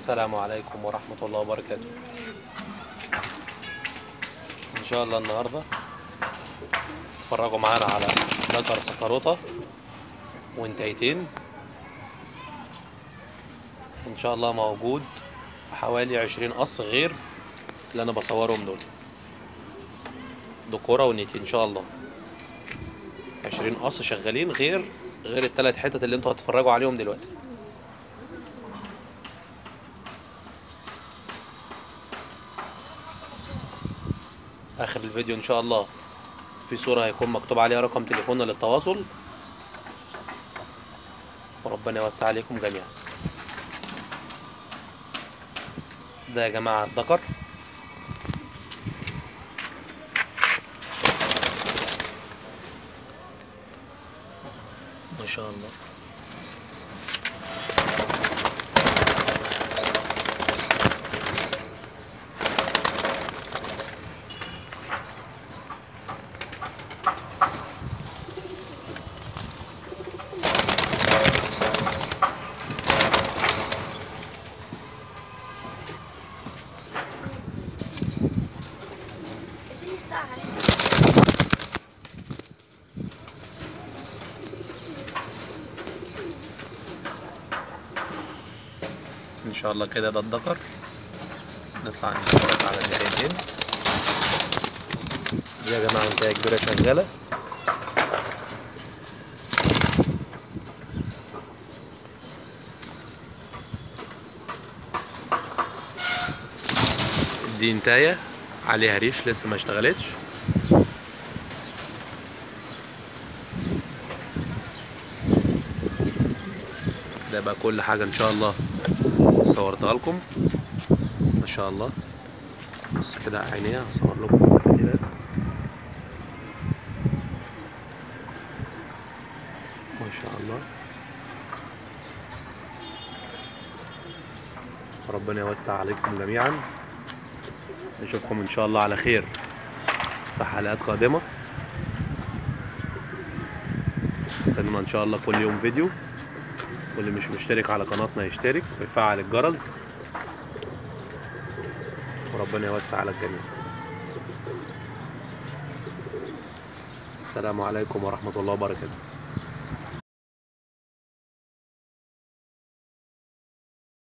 السلام عليكم ورحمة الله وبركاته. إن شاء الله النهاردة تتفرجوا معانا على ذكر سكروطة وانتيتين إن شاء الله، موجود حوالي 20 قص غير اللي أنا بصورهم دول، دكورة ونيتين إن شاء الله. 20 قص شغالين غير التلات حتت اللي انتوا هتتفرجوا عليهم دلوقتي. اخر الفيديو ان شاء الله في صورة هيكون مكتوب عليها رقم تليفوننا للتواصل، وربنا يوسع عليكم جميعا. ده يا جماعة الذكر، ما شاء الله. ان شاء الله كده ده الذكر. نطلع نتفرج على النتايتين دي يا جماعه. انتايه كبيره شغاله، دي انتايه عليها ريش لسه ما اشتغلتش. ده بقى كل حاجه ان شاء الله صورتها لكم. ما شاء الله، بص كده عينيها، هصور لكم كده. ما شاء الله، ربنا يوسع عليكم جميعا. نشوفكم ان شاء الله على خير في حلقات قادمة. استنونا ان شاء الله كل يوم فيديو، واللي مش مشترك على قناتنا يشترك ويفعل الجرس، وربنا يوسع على الجميع. السلام عليكم ورحمة الله وبركاته.